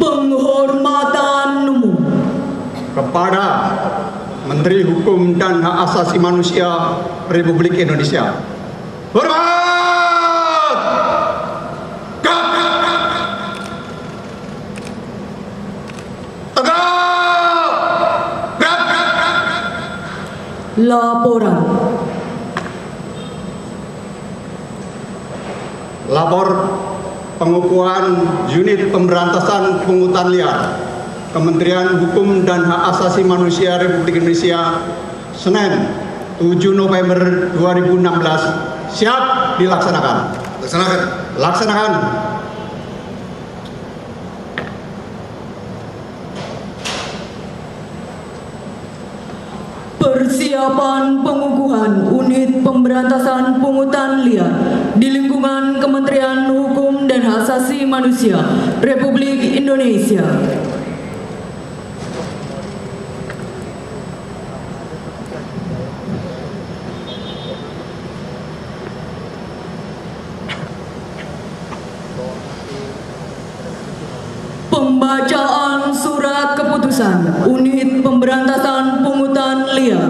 Penghormatan umum kepada Menteri Hukum dan Hak Asasi Manusia Republik Indonesia. Hormat! Tegak! Laporan. Lapor pengukuhan Unit Pemberantasan Pungutan Liar Kementerian Hukum dan Hak Asasi Manusia Republik Indonesia, Senin 7 November 2016, siap dilaksanakan. Laksanakan. Persiapan pengukuhan Unit Pemberantasan Pungutan Liar di lingkungan Kementerian Hukum dan Hak Asasi Manusia Republik Indonesia. Pembacaan surat keputusan Unit Pemberantasan Pungutan Liar.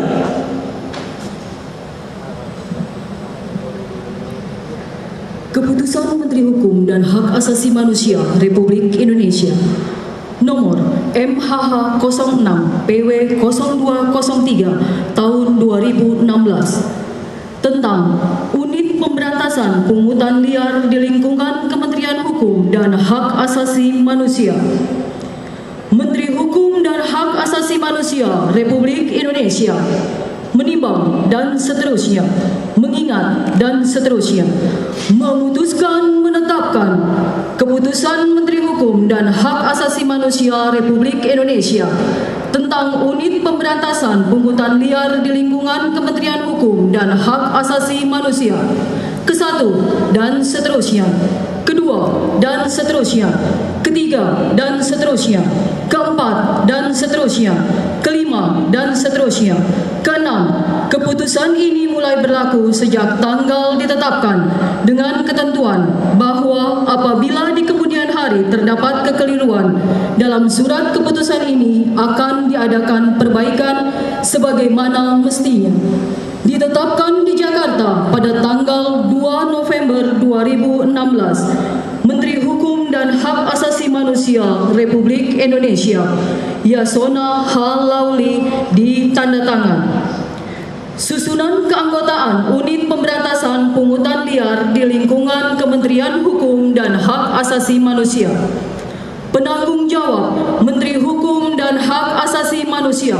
Keputusan Menteri Hukum dan Hak Asasi Manusia Republik Indonesia nomor MHH 06 PW 0203 tahun 2016 tentang Unit Pemberantasan Pungutan Liar di lingkungan Kementerian Hukum dan Hak Asasi Manusia. Menteri Hukum dan Hak Asasi Manusia Republik Indonesia menimbang dan seterusnya, mengingat dan seterusnya, memutuskan menetapkan Keputusan Menteri Hukum dan Hak Asasi Manusia Republik Indonesia tentang Unit Pemberantasan Pungutan Liar di lingkungan Kementerian Hukum dan Hak Asasi Manusia, ke-1 dan seterusnya, kedua dan seterusnya, ketiga dan seterusnya, keempat dan seterusnya, kelima dan seterusnya, keenam. Keputusan ini mulai berlaku sejak tanggal ditetapkan dengan ketentuan bahwa apabila di kemudian hari terdapat kekeliruan dalam surat keputusan ini akan diadakan perbaikan sebagaimana mestinya. Ditetapkan di Jakarta pada tanggal 2 November 2016, Menteri Hukum dan Hak Asasi Manusia Republik Indonesia Yasona Halauli ditandatangan. Susunan keanggotaan Unit Pemberantasan Pungutan Liar di lingkungan Kementerian Hukum dan Hak Asasi Manusia. Penanggung jawab Menteri Hukum dan Hak Asasi Manusia.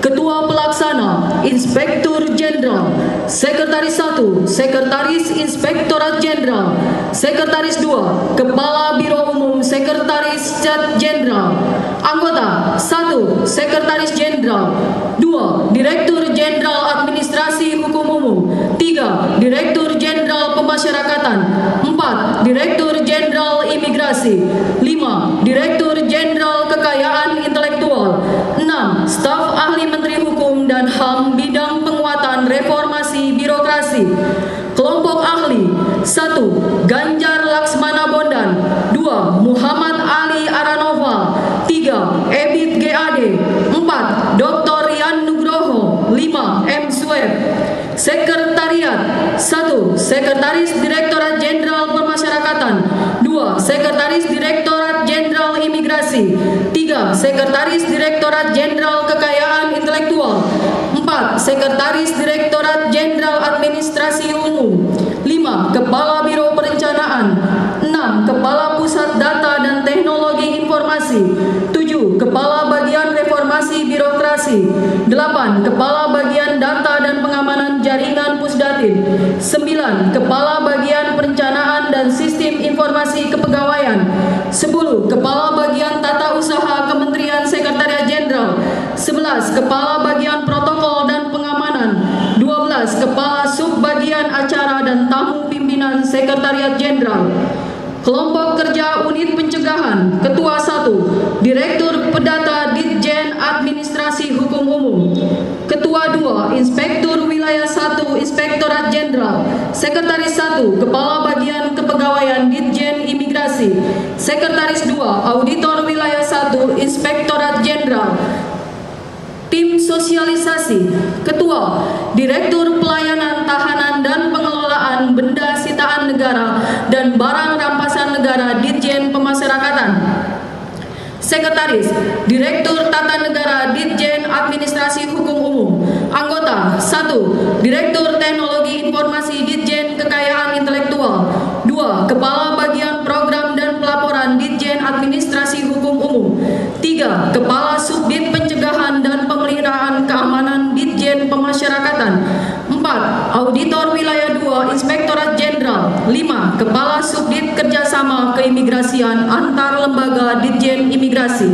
Ketua Pelaksana Inspektur Jenderal, Sekretaris 1 Sekretaris Inspektorat Jenderal, Sekretaris 2 Kepala Biro Umum Sekretaris Jenderal. Anggota 1 Sekretaris Jenderal, 2 Direktur Jenderal Administrasi Hukum Umum, 3 Direktur Jenderal Pemasyarakatan, 4 Direktur Jenderal Imigrasi, 5 Direktur Jenderal Kekayaan Intelektual, 6 Staf Ahli Menteri Hukum dan HAM bidang penguatan reformasi birokrasi. Kelompok ahli 1 Ganjar Laksmana Bondan, 2 Muhammad Ali Aranova, 3 Ebit GAD, 4 Dr. Rian Nugroho, 5 M. Sweb. Sekretariat 1 Sekretaris Direktorat Jenderal Pemasyarakatan, 2 Sekretaris Direktorat Jenderal Imigrasi, 3 Sekretaris Direktorat Jenderal Kekayaan Intelektual, 4 Sekretaris Direktorat Jenderal Administrasi Umum, 5 Kepala Biro Perencanaan, 6 Kepala Pusat Data dan Teknologi Informasi, 7 Kepala Bagian Reformasi Birokrasi, 8 Kepala Bagian Data dan Pengamanan Jaringan Pusdatin, 9 Kepala Bagian Perencanaan dan Sistem Informasi Kepegawaian, 10 Kepala Bagian Tata Usaha Kementerian Sekretariat Jenderal, 11 Kepala Bagian Protokol dan Pengamanan, 12 Kepala Subbagian Acara dan Tamu Pimpinan Sekretariat Jenderal. Kelompok Kerja Unit Pencegahan, Ketua 1 Direktur Pedata Ditjen Administrasi Hukum Umum, Ketua 2 Inspektur Wilayah 1 Inspektorat Jenderal. Sekretaris 1, Kepala Bagian Kepegawaian Ditjen Imigrasi. Sekretaris 2, Auditor Wilayah 1, Inspektorat Jenderal. Tim Sosialisasi. Ketua, Direktur Pelayanan Tahanan dan Pengelolaan Benda Sitaan Negara dan Barang Rampasan Negara Ditjen Pemasyarakatan. Sekretaris, Direktur Tata Negara Ditjen Administrasi Hukum Umum. Anggota 1, Direktur Teknologi Informasi Ditjen Kekayaan Intelektual. 2, Kepala Bagian Program dan Pelaporan Ditjen Administrasi Hukum Umum. 3, Kepala Subdit Pencegahan dan Pemeliharaan Keamanan Ditjen Pemasyarakatan. 4, Auditor Wilayah 2 Inspektorat Jenderal. 5, Kepala Subdit Kerjasama Keimigrasian antar lembaga Ditjen Imigrasi.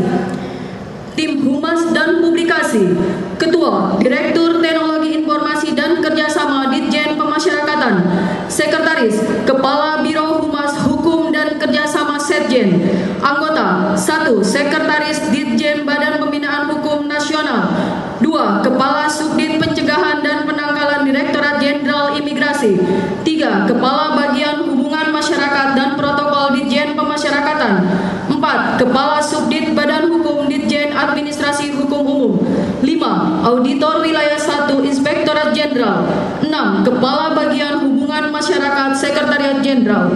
Tim Humas dan Publikasi. Ketua, Direktur Teknologi Informasi dan Kerjasama Ditjen Pemasyarakatan. Sekretaris, Kepala Biro Humas Hukum dan Kerjasama Setjen. Anggota 1, Sekretaris Ditjen Badan Pembinaan Hukum Nasional. 2, Kepala Subdit Pencegahan dan Penangkalan Direktorat Jenderal Imigrasi. 3, Kepala Bagian Hubungan Masyarakat dan Protokol Ditjen Pemasyarakatan. 4, Kepala Subdit Badan Hukum Ditjen Administrasi Hukum Umum. 5, Auditor Wilayah 1 Inspektorat Jenderal. 6, Kepala Bagian Hubungan Masyarakat Sekretariat Jenderal.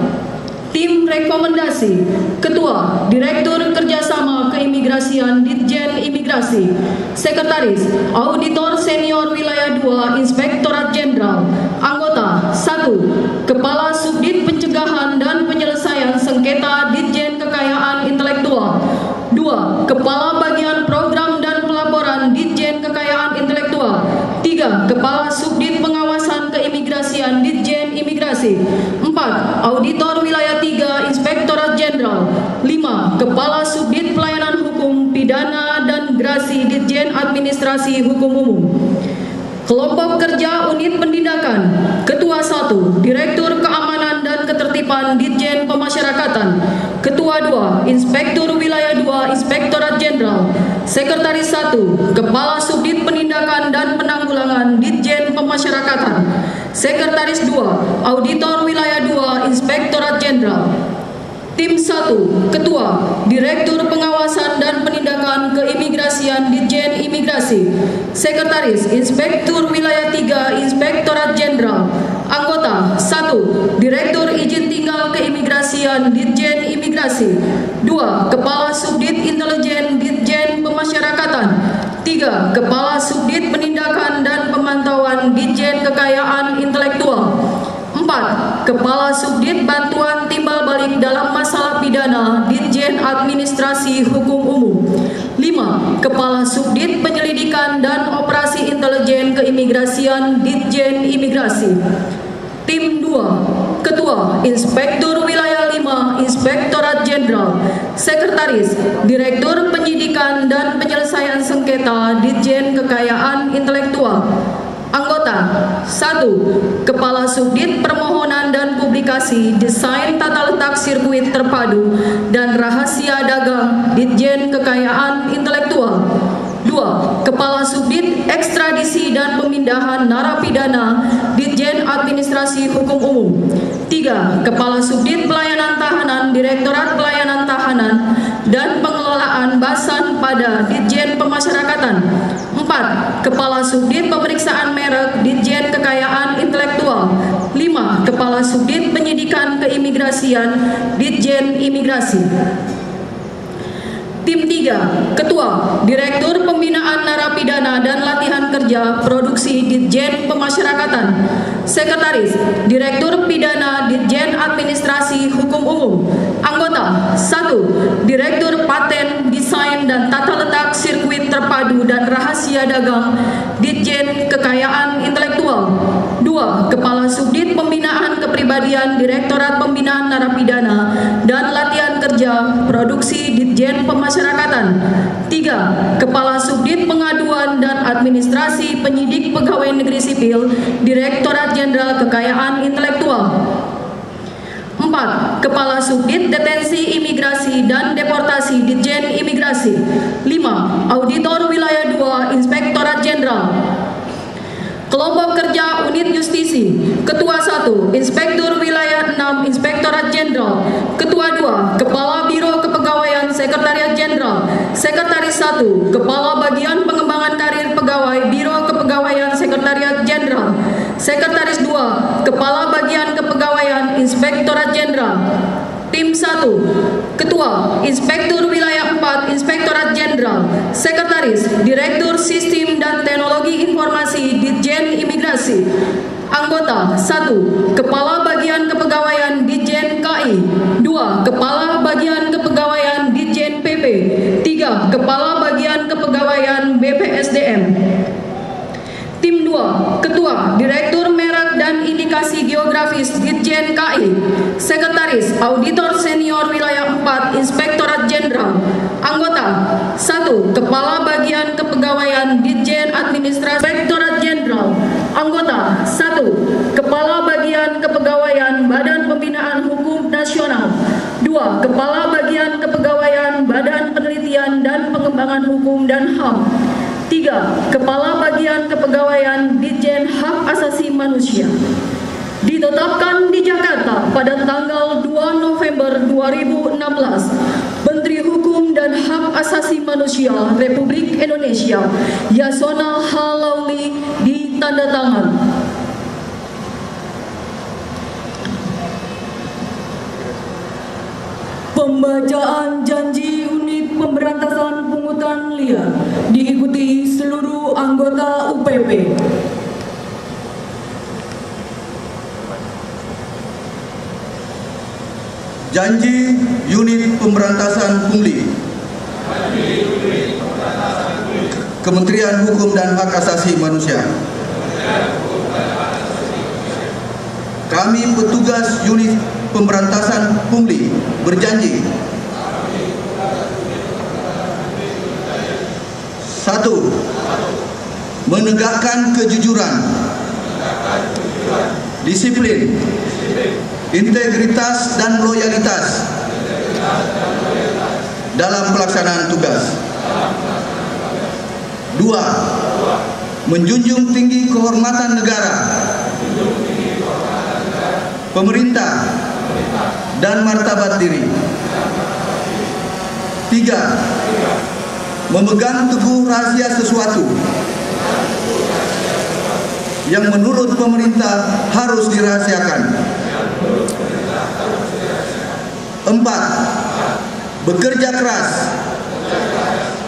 Tim Rekomendasi. Ketua, Direktur Kerjasama Keimigrasian Ditjen Imigrasi. Sekretaris, Auditor Senior Wilayah 2 Inspektorat Jenderal. Anggota 1, Kepala Subdit Pencegahan dan Penyelesaian Sengketa Ditjen Kekayaan Intelektual. 2, Kepala Bagian Program dan Pelaporan Ditjen Kekayaan Intelektual. 3, Kepala Subdit Pengawasan Keimigrasian Ditjen Imigrasi. 4, Auditor Wilayah 3 Inspektorat Jenderal. 5, Kepala Subdit Pelayanan Hukum Pidana dan Grasi Ditjen Administrasi Hukum Umum. Kelompok Kerja Unit Penindakan. Ketua 1, Direktur Keamanan dan Ketertiban Ditjen Pemasyarakatan. Ketua 2, Inspektur Wilayah 2 Inspektorat Jenderal. Sekretaris 1, Kepala Subdit Penindakan dan Penanggulangan Ditjen Pemasyarakatan. Sekretaris 2, Auditor Wilayah 2 Inspektorat Jenderal. Tim 1, Ketua, Direktur Pengawasan dan Penindakan Keimigrasian Ditjen Imigrasi. Sekretaris, Inspektur Wilayah 3 Inspektorat Jenderal. Anggota 1, Direktur Izin Tinggal Keimigrasian Ditjen Imigrasi. 2, Kepala Subdit Intelijen Ditjen Pemasyarakatan. 3, Kepala Subdit Penindakan dan Pemantauan Ditjen Kekayaan Intelektual. 4, Kepala Subdit Bantuan Timbal Balik dalam Masalah Pidana Ditjen Administrasi Hukum Umum. 5, Kepala Subdit Penyelidikan dan Operasi Intelijen Keimigrasian Ditjen Imigrasi. Tim 2, Ketua, Inspektur Wilayah 5 Inspektorat Jenderal. Sekretaris, Direktur Penyidikan dan Penyelesaian Sengketa Ditjen Kekayaan Intelektual. Anggota 1, Kepala Subdit Permohonan dan Publikasi Desain Tata Letak Sirkuit Terpadu dan Rahasia Dagang Ditjen Kekayaan Intelektual. 2, Kepala Subdit Ekstradisi dan Pemindahan Narapidana Ditjen Administrasi Hukum Umum. 3, Kepala Subdit Pelayanan Tahanan Direktorat Pelayanan Tahanan dan Pengelolaan Basan pada Ditjen Pemasyarakatan. 4, Kepala Subdit Pemeriksaan Merek Ditjen Kekayaan Intelektual. 5, Kepala Subdit Penyidikan Keimigrasian Ditjen Imigrasi. Tim 3, Ketua, Direktur Pembinaan Narapidana dan Latihan Kerja Produksi Ditjen Pemasyarakatan. Sekretaris, Direktur Pidana Ditjen Administrasi Hukum Umum. Anggota 1, Direktur Paten, Desain dan Tata Letak Sirkuit Terpadu dan Rahasia Dagang Ditjen Kekayaan Intelektual. 2, Kepala Subdit Pembinaan Kepribadian Direktorat Pembinaan Narapidana dan Latihan Kerja Produksi Ditjen Pemasyarakatan. 3, Kepala Subdit Pengaduan dan Administrasi Penyidik Pegawai Negeri Sipil Direktorat Jenderal Kekayaan Intelektual. 4, Kepala Subdit Detensi Imigrasi dan Deportasi Ditjen Imigrasi. 5, Auditor Wilayah 2 Inspektorat Jenderal. Kelompok Kerja Unit Justisi Isi, Ketua 1, Inspektur Wilayah 6, Inspektorat Jenderal. Ketua 2, Kepala Biro Kepegawaian Sekretariat Jenderal. Sekretaris 1, Kepala Bagian Pengembangan Karir Pegawai Biro Kepegawaian Sekretariat Jenderal. Sekretaris 2, Kepala Bagian Kepegawaian Inspektorat Jenderal. Tim 1, Ketua, Inspektur Wilayah 4, Inspektorat Jenderal. Sekretaris, Direktur Sistem dan Teknologi Informasi Ditjen Imigrasi. Anggota 1, Kepala Bagian Kepegawaian Ditjen KI. 2, Kepala Bagian Kepegawaian Ditjen PP. 3, Kepala Bagian Kepegawaian BPSDM. Tim 2, Ketua, Direktur Merek dan Indikasi Geografis Ditjen KI. Sekretaris, Auditor Senior Wilayah 4, Inspektorat Jenderal. Anggota 1, Kepala Bagian Kepegawaian Ditjen Administrasi Inspektorat Jenderal. Anggota 1, Kepala Bagian Kepegawaian Badan Pembinaan Hukum Nasional. 2, Kepala Bagian Kepegawaian Badan Penelitian dan Pengembangan Hukum dan HAM. 3, Kepala Bagian Kepegawaian Ditjen Hak Asasi Manusia. Ditetapkan di Jakarta pada tanggal 2 November 2016, Menteri Hukum dan Hak Asasi Manusia Republik Indonesia Yasona Halauli ditandatangan. Pembacaan janji unit pemberantasan pungutan liar diikuti seluruh anggota UPP. Janji unit pemberantasan pungli. Kementerian Hukum dan Hak Asasi Manusia. Kami petugas unit pemberantasan pungli berjanji 1. Menegakkan kejujuran, disiplin, integritas dan loyalitas dalam pelaksanaan tugas. 2. Menjunjung tinggi kehormatan negara, pemerintah, dan martabat diri. 3. Memegang teguh rahasia sesuatu yang menurut pemerintah harus dirahasiakan. 4. Bekerja keras,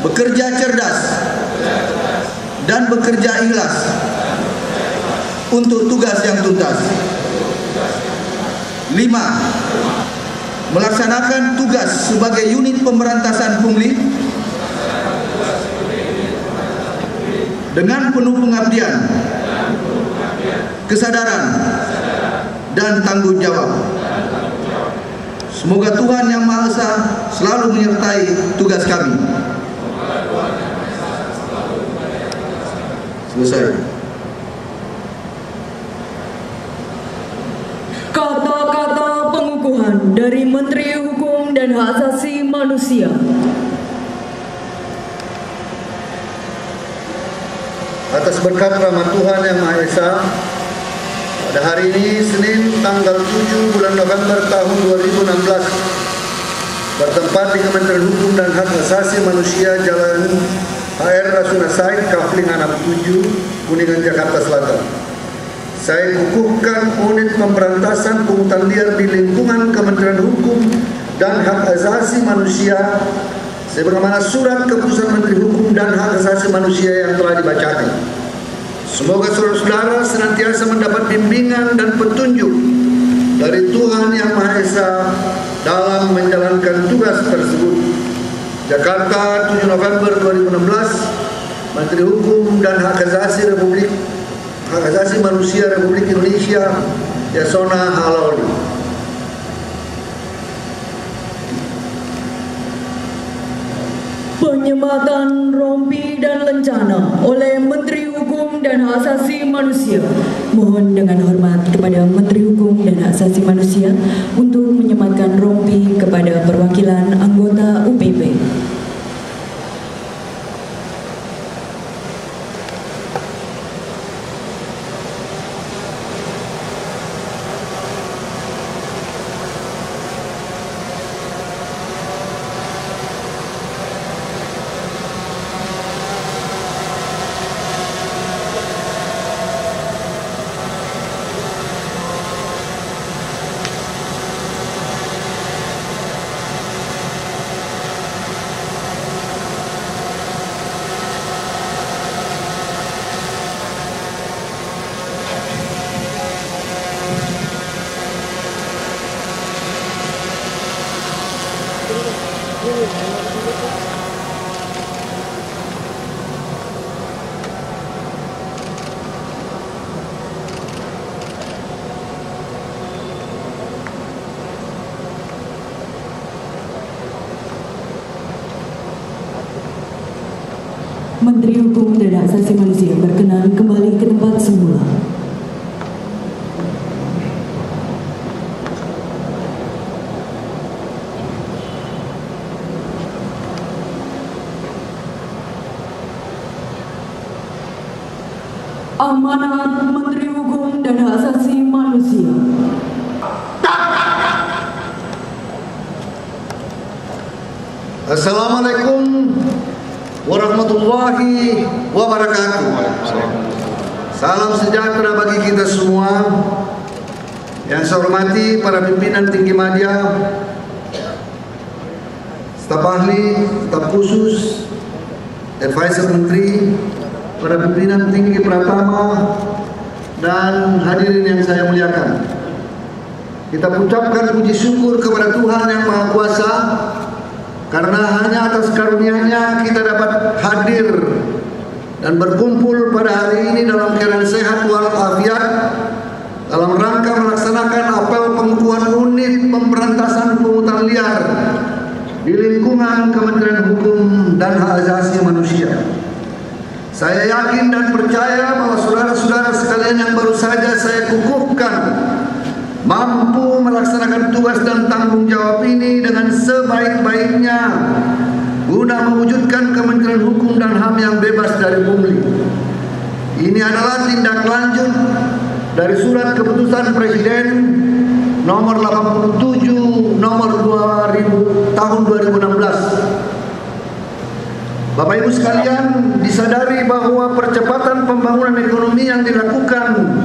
bekerja cerdas, dan bekerja ikhlas untuk tugas yang tuntas. 5. Melaksanakan tugas sebagai unit pemberantasan pungli dengan penuh pengabdian, kesadaran, dan tanggung jawab. Semoga Tuhan Yang Maha Esa selalu menyertai tugas kami. Selesai. Kata-kata pengukuhan dari Menteri Hukum dan Hak Asasi Manusia. Atas berkat rahmat Tuhan Yang Maha Esa, pada hari ini Senin tanggal 7 bulan November tahun 2016, bertempat di Kementerian Hukum dan Hak Asasi Manusia, Jalan HR Rasuna Said, Kafling Anak 7, Kuningan, Jakarta Selatan. Saya kukuhkan unit pemberantasan pungutan liar di lingkungan Kementerian Hukum dan Hak Asasi Manusia sebagaimana surat keputusan Menteri Hukum dan Hak Asasi Manusia yang telah dibacakan. Semoga saudara-saudara senantiasa mendapat bimbingan dan petunjuk dari Tuhan Yang Maha Esa dalam menjalankan tugas tersebut. Jakarta, 7 November 2016, Menteri Hukum dan Hak Asasi Manusia Republik Indonesia Yasona Halauli. Penyematan rompi dan lencana oleh Menteri Hukum dan Hak Asasi Manusia. Mohon dengan hormat kepada Menteri Hukum dan Hak Asasi Manusia untuk menyematkan rompi kepada perwakilan anggota UPP. Menteri Hukum dan Hak Asasi Manusia berkenan kembali ke tempat semula. Amanat Menteri Hukum dan Hak Asasi Manusia. Assalamualaikum warahmatullahi wabarakatuh. Salam sejahtera bagi kita semua. Yang saya hormati para pimpinan tinggi media, staf ahli, staf khusus, advisor menteri, para pimpinan tinggi Pratama, dan hadirin yang saya muliakan. Kita ucapkan puji syukur kepada Tuhan Yang Maha Kuasa, karena hanya atas karunia-Nya kita dapat hadir dan berkumpul pada hari ini dalam keadaan sehat walafiat dalam rangka melaksanakan apel pengukuhan unit pemberantasan pungutan liar di lingkungan Kementerian Hukum dan Hak Asasi Manusia. Saya yakin dan percaya bahwa saudara-saudara sekalian yang baru saja saya kukuhkan mampu melaksanakan tugas dan tanggung jawab ini dengan sebaik-baiknya guna mewujudkan Kementerian Hukum dan HAM yang bebas dari pungli. Ini adalah tindak lanjut dari surat keputusan Presiden nomor 87 nomor 2000 tahun 2016. Bapak Ibu sekalian, disadari bahwa percepatan pembangunan ekonomi yang dilakukan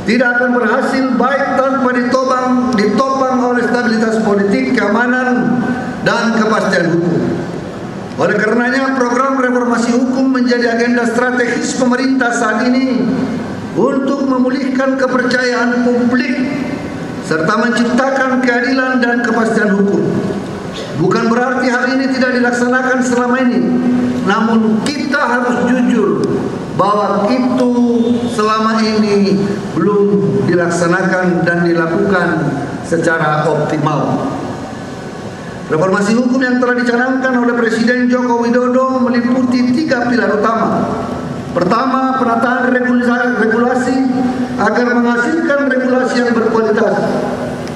tidak akan berhasil baik tanpa ditopang oleh stabilitas politik, keamanan, dan kepastian hukum. Oleh karenanya, program reformasi hukum menjadi agenda strategis pemerintah saat ini untuk memulihkan kepercayaan publik serta menciptakan keadilan dan kepastian hukum. Bukan berarti hal ini tidak dilaksanakan selama ini, namun kita harus jujur bahwa itu selama ini belum dilaksanakan dan dilakukan secara optimal. Reformasi hukum yang telah dicanangkan oleh Presiden Joko Widodo meliputi 3 pilar utama. Pertama, penataan regulasi agar menghasilkan regulasi yang berkualitas.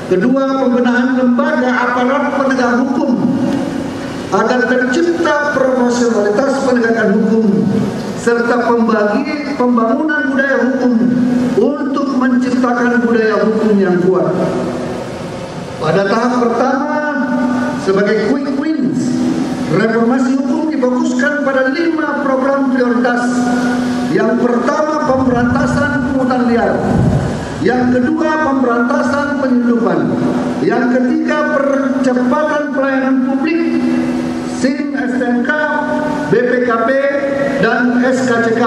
Kedua, pembenahan lembaga aparat penegak hukum agar tercipta profesionalitas penegakan hukum, serta pembangunan budaya hukum untuk menciptakan budaya hukum yang kuat. Pada tahap pertama, sebagai quick wins, reformasi hukum difokuskan pada 5 program prioritas. Yang pertama, pemberantasan pungutan liar. Yang kedua, pemberantasan penyelundupan. Yang ketiga, percepatan pelayanan publik, SIM, STNK, BPKP, dan SKCK.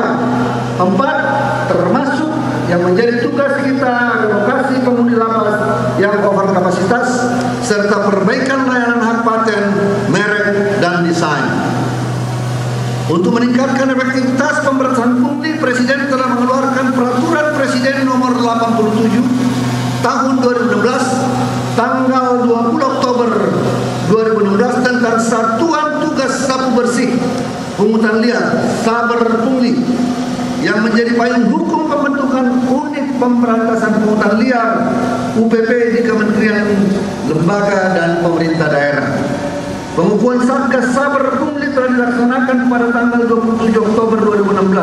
4, termasuk yang menjadi tugas kita, relokasi penghuni lapas yang over kapasitas, serta perbaikan layanan hak paten, merek, dan desain. Untuk meningkatkan efektivitas pemberantasan pungli, Presiden telah mengeluarkan Peraturan Presiden nomor 87 tahun 2016 tanggal 20 Oktober 2016 tentang Satuan Tugas Sapu Bersih Pungutan Liar Saber Pungli, yang menjadi payung hukum pembentukan unit pemberantasan pungutan liar UPP di Kementerian, Lembaga, dan Pemerintah Daerah. Pengukuhan Satgas Saber Pungli telah dilaksanakan pada tanggal 27 Oktober 2016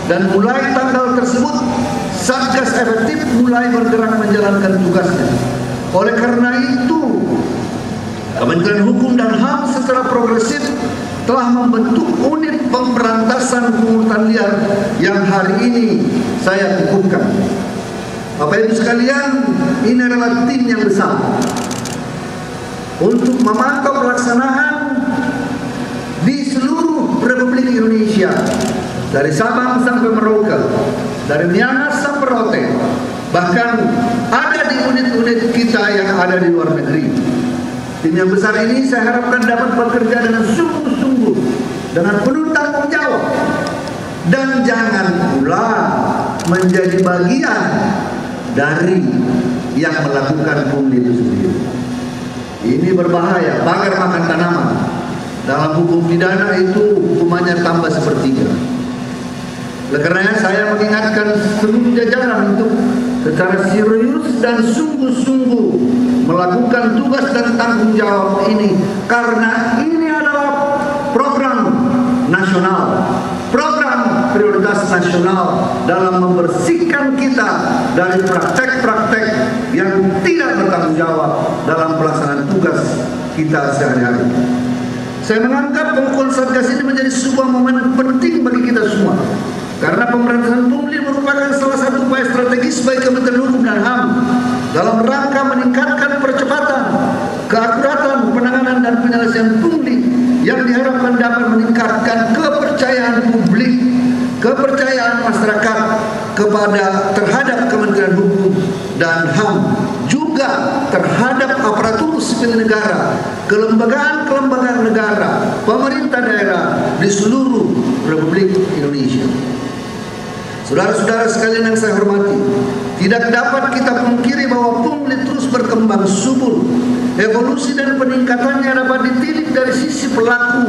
dan mulai tanggal tersebut Satgas efektif mulai bergerak menjalankan tugasnya. Oleh karena itu, Kementerian Hukum dan HAM secara progresif telah membentuk unit pemberantasan pungutan liar yang hari ini saya kukuhkan. Bapak Ibu sekalian, ini adalah tim yang besar untuk memantau pelaksanaan di seluruh Republik Indonesia, dari Sabang sampai Merauke, dari Miangas sampai Rote, bahkan ada di unit-unit kita yang ada di luar negeri. Tim yang besar ini saya harapkan dapat bekerja dengan sungguh-sungguh, dengan penuh tanggung jawab, dan jangan pula menjadi bagian dari yang melakukan pungli itu sendiri. Ini berbahaya, bagar makan tanaman. Dalam hukum pidana itu hukumannya tambah sepertiga. Oleh karenanya saya mengingatkan seluruh jajaran untuk secara serius dan sungguh-sungguh melakukan tugas dan tanggung jawab ini, karena ini adalah program nasional, program prioritas nasional dalam membersihkan kita dari praktek-praktek yang tidak bertanggung jawab dalam pelaksanaan tugas kita sehari-hari. Saya menganggap pengukuhan Satgas ini menjadi sebuah momen penting bagi kita semua, karena pemberantasan pungli merupakan salah satu upaya strategis bagi Kementerian Hukum dan HAM dalam rangka meningkatkan percepatan, keakuratan penanganan dan penyelesaian pungli yang diharapkan dapat meningkatkan kepercayaan publik, kepercayaan masyarakat terhadap Kementerian Hukum dan HAM, juga terhadap aparatur sipil negara, kelembagaan-kelembagaan negara, pemerintah daerah di seluruh Republik Indonesia. Saudara-saudara sekalian yang saya hormati, tidak dapat kita pungkiri bahwa pungli terus berkembang subur. Evolusi dan peningkatannya dapat ditilik dari sisi pelaku,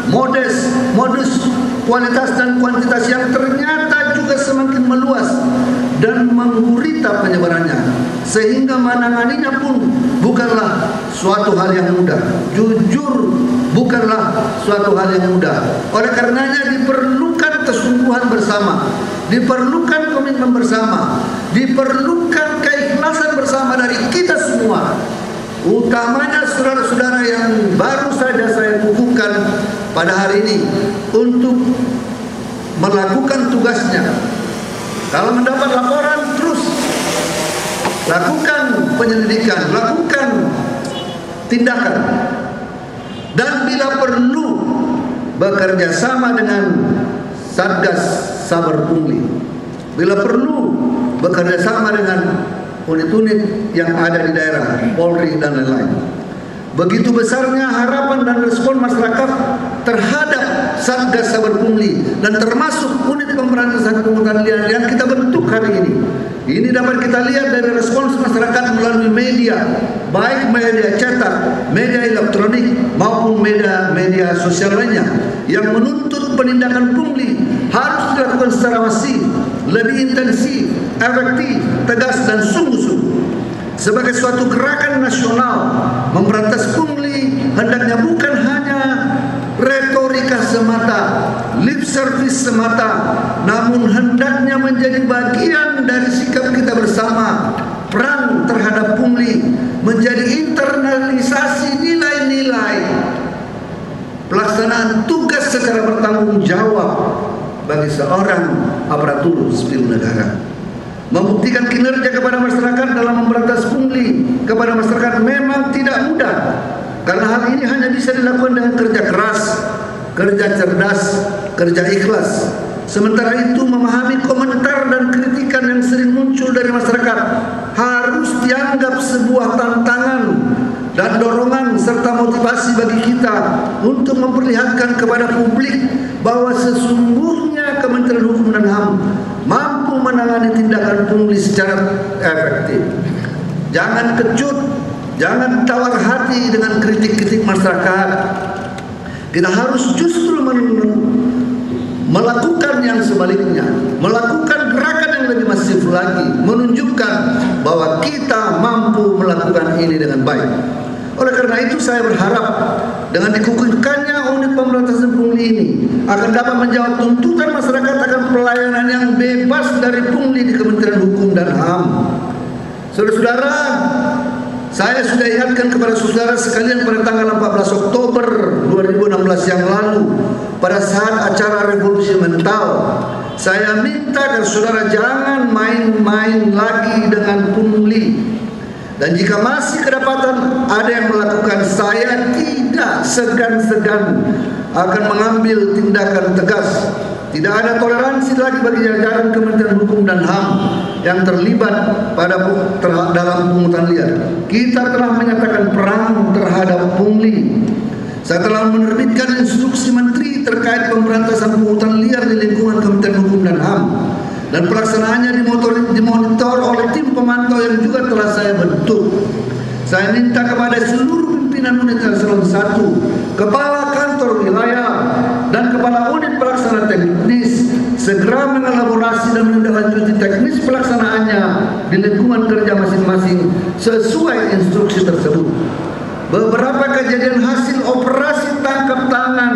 modus, kualitas dan kuantitas yang ternyata juga semakin meluas dan menggurita penyebarannya, sehingga menanganinya pun bukanlah suatu hal yang mudah. Jujur, bukanlah suatu hal yang mudah. Oleh karenanya diperlukan kesungguhan bersama, diperlukan komitmen bersama, diperlukan keikhlasan bersama dari kita semua, utamanya saudara-saudara yang baru saja saya kukuhkan pada hari ini untuk melakukan tugasnya. Kalau mendapat laporan, terus lakukan penyelidikan, lakukan tindakan, dan bila perlu bekerja sama dengan Satgas Saber Pungli, bila perlu bekerja sama dengan unit-unit yang ada di daerah, Polri dan lain-lain. Begitu besarnya harapan dan respon masyarakat terhadap Satgas Saber Pungli dan termasuk unit pemberantasan pungutan liar yang kita bentuk hari ini. Ini dapat kita lihat dari respons masyarakat melalui media, baik media cetak, media elektronik maupun media sosial lainnya, yang menuntut penindakan pungli harus dilakukan secara masif, lebih intensif, efektif, tegas dan sungguh-sungguh. Sebagai suatu gerakan nasional, memberantas pungli hendaknya bukan hanya retorika semata, lip service semata, namun hendaknya menjadi bagian dari sikap kita bersama. Perang terhadap pungli menjadi internalisasi nilai-nilai pelaksanaan tugas secara bertanggung jawab bagi seorang aparatur sipil negara. Membuktikan kinerja kepada masyarakat dalam memberantas pungli kepada masyarakat memang tidak mudah, karena hal ini hanya bisa dilakukan dengan kerja keras, kerja cerdas, kerja ikhlas. Sementara itu memahami komentar dan kritikan yang sering muncul dari masyarakat harus dianggap sebuah tantangan dan dorongan serta motivasi bagi kita untuk memperlihatkan kepada publik bahwa sesungguhnya Kementerian Hukum dan HAM mampu menangani tindakan pungli secara efektif. Jangan kecut, jangan tawar hati dengan kritik-kritik masyarakat. Kita harus justru melakukan yang sebaliknya, melakukan gerakan yang lebih masif lagi, menunjukkan bahwa kita mampu melakukan ini dengan baik. Oleh karena itu saya berharap dengan dikukuhkannya unit pemberantasan pungli ini akan dapat menjawab tuntutan masyarakat akan pelayanan yang bebas dari pungli di Kementerian Hukum dan HAM. Saudara-saudara, saya sudah ingatkan kepada saudara sekalian pada tanggal 14 Oktober 2016 yang lalu pada saat acara revolusi mental. Saya minta agar saudara jangan main-main lagi dengan pungli. Dan jika masih kedapatan ada yang melakukan, saya tidak segan-segan akan mengambil tindakan tegas. Tidak ada toleransi lagi bagi jajaran Kementerian Hukum dan HAM yang terlibat dalam pungutan liar. Kita telah menyatakan perang terhadap pungli. Saya telah menerbitkan instruksi menteri terkait pemberantasan pungutan liar di lingkungan Kementerian Hukum dan HAM. Dan pelaksanaannya dimonitor oleh tim pemantau yang juga telah saya bentuk. Saya minta kepada seluruh pimpinan unit eselon 1, kepala kantor wilayah, dan Kepala Unit Pelaksana Teknis segera mengelaborasi dan menindaklanjuti teknis pelaksanaannya di lingkungan kerja masing-masing sesuai instruksi tersebut. Beberapa kejadian hasil operasi tangkap tangan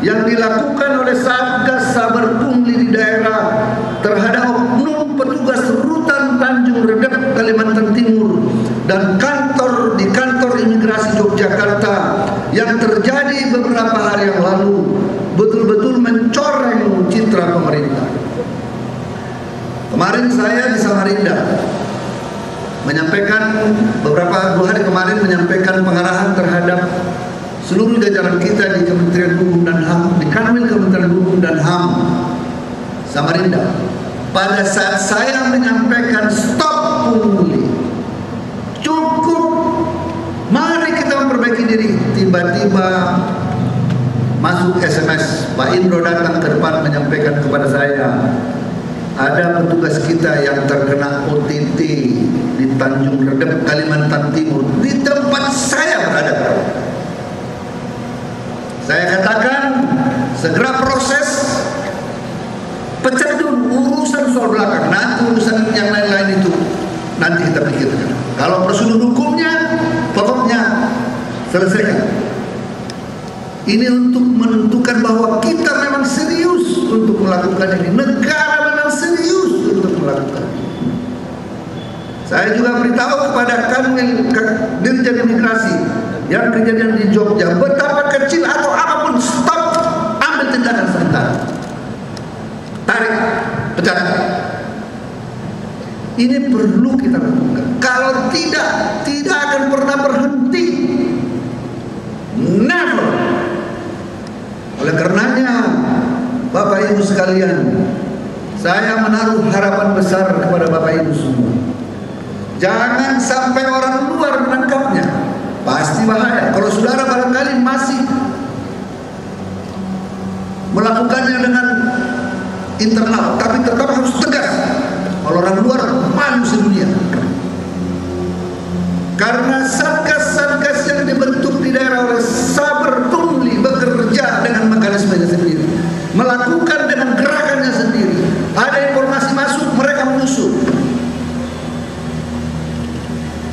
yang dilakukan oleh Satgas Saber Pungli di daerah terhadap oknum petugas Rutan Tanjung Redep, Kalimantan Timur dan di kantor imigrasi Yogyakarta yang terjadi beberapa hari yang lalu betul-betul mencoreng citra pemerintah. Kemarin saya di Samarinda menyampaikan beberapa hari kemarin menyampaikan pengarahan terhadap seluruh jajaran kita di Kementerian Hukum dan HAM, di Kanwil Kementerian Hukum dan HAM Samarinda. Pada saat saya menyampaikan stop pungli, cukup, mari kita memperbaiki diri, tiba-tiba masuk SMS, Pak Indro datang ke depan menyampaikan kepada saya, ada petugas kita yang terkena OTT di Tanjung Redep, Kalimantan Timur, di tempat saya berada. Saya katakan segera proses, pecah dulu urusan soal belakang, nanti urusan yang lain-lain itu nanti kita pikirkan. Kalau prosedur hukumnya, pokoknya selesaikan. Ini untuk menentukan bahwa kita memang serius untuk melakukan ini. Negara memang serius untuk melakukan. Saya juga beritahu kepada Kanwil Dirjen Imigrasi yang kejadian di Jogja, betapa kecil atau apapun, stop, ambil tindakan sebentar, tarik, pecat. Ini perlu kita lakukan. Kalau tidak akan pernah berhenti. Never. Oleh karenanya, Bapak Ibu sekalian, saya menaruh harapan besar kepada Bapak Ibu semua. Jangan sampai orang luar menangkapnya. Pasti bahaya. Kalau saudara barangkali masih melakukannya dengan internal, tapi tetap harus tegas. Kalau orang luar malu sedunia. Karena satgas-satgas yang dibentuk di daerah oleh Saber Pungli bekerja dengan mekanismenya sendiri, melakukan dengan gerakannya sendiri. Ada informasi masuk, mereka menyusup.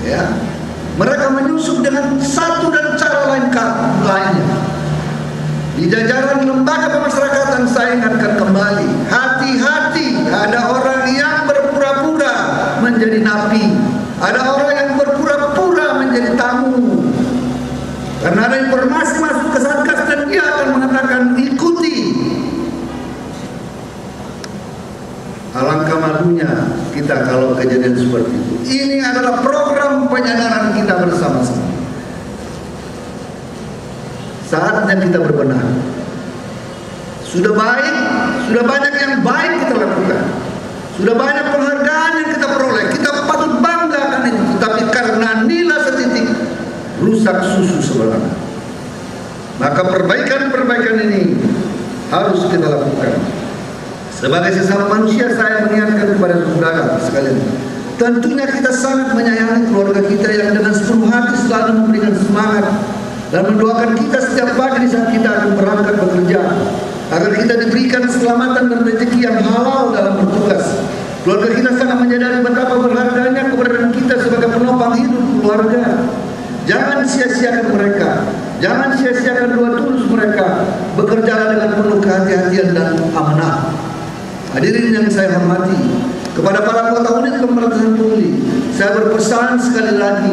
Ya, mereka menyusup dengan satu dan cara lainnya. Di jajaran lembaga pemasyarakatan saya ingatkan kembali, hati-hati, ada orang yang berpura-pura menjadi napi, ada orang yang berpura-pura menjadi tamu. Karena ada informasi masuk ke Satgas dan dia akan mengatakan ikuti. Alangkah malunya kita kalau kejadian seperti itu. Ini adalah program penyadaran kita bersama-sama. Saatnya kita berbenah. Sudah baik, sudah banyak yang baik kita lakukan. Sudah banyak penghargaan yang kita peroleh. Kita patut bangga akan itu. Tapi karena nilai setitik, rusak susu sebelah. Maka perbaikan-perbaikan ini harus kita lakukan. Sebagai sesama manusia, saya mengingatkan kepada saudara sekalian. Tentunya kita sangat menyayangi keluarga kita yang dengan sepenuh hati selalu memberikan semangat dan mendoakan kita setiap pagi saat kita akan berangkat bekerja, agar kita diberikan keselamatan dan rezeki yang halal dalam bertugas. Keluarga kita sangat menyadari betapa berharganya keberadaan kita sebagai penopang hidup keluarga. Jangan sia-siakan mereka, jangan sia-siakan doa tulus mereka. Bekerjalah dengan penuh kehati-hatian dan amanah. Hadirin yang saya hormati, kepada para anggota unit pemberantasan pungli, saya berpesan sekali lagi,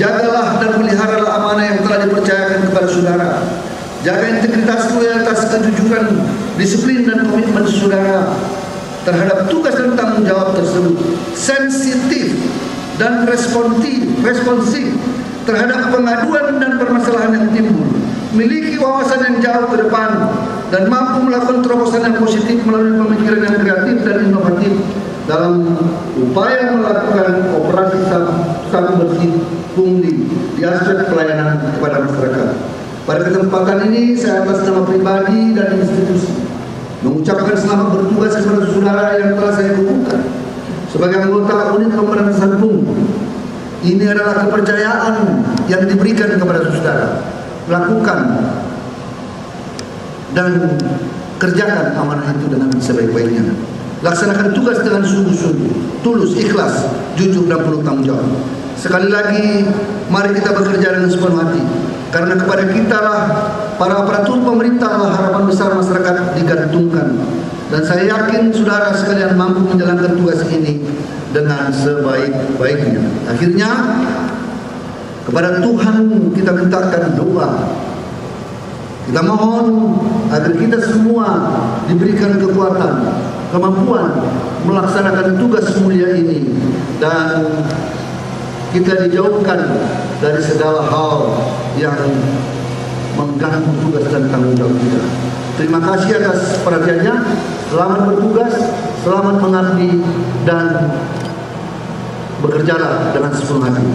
jagalah dan peliharalah amanah yang telah dipercayakan kepada saudara. Jaga integritas, loyalitas, kejujuran, disiplin dan komitmen saudara terhadap tugas dan tanggung jawab tersebut. Sensitif dan responsif terhadap pengaduan dan permasalahan yang timbul. Miliki wawasan yang jauh ke depan dan mampu melakukan terobosan yang positif melalui pemikiran yang kreatif dan inovatif dalam upaya melakukan operasi sabu bersih pungli di aspek pelayanan kepada masyarakat. Pada kesempatan ini saya atas nama pribadi dan institusi mengucapkan selamat bertugas kepada saudara yang telah saya hubungkan sebagai anggota unit pemberantasan pungli. Ini adalah kepercayaan yang diberikan kepada saudara. Lakukan dan kerjakan amanah itu dengan sebaik-baiknya. Laksanakan tugas dengan sungguh-sungguh, tulus, ikhlas, jujur dan penuh tanggung jawab. Sekali lagi, mari kita bekerja dengan sepenuh hati, karena kepada kita lah, para aparatur pemerintah lah harapan besar masyarakat digantungkan. Dan saya yakin saudara sekalian mampu menjalankan tugas ini dengan sebaik-baiknya. Akhirnya, kepada Tuhan kita mintakan doa. Kita mohon agar kita semua diberikan kekuatan, kemampuan melaksanakan tugas mulia ini, dan kita dijauhkan dari segala hal yang mengganggu tugas dan tanggung jawab kita. Terima kasih atas perhatiannya. Selamat bertugas, selamat mengabdi, dan bekerjalah dengan sepenuh hati.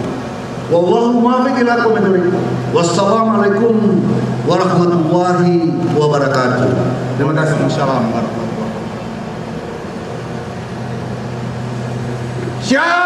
Wallahu muwaffiq ila aqwamit thoriq. Wassalamualaikum warahmatullahi wabarakatuh. Terima kasih. Assalamualaikum warahmatullahi wabarakatuh. Siap.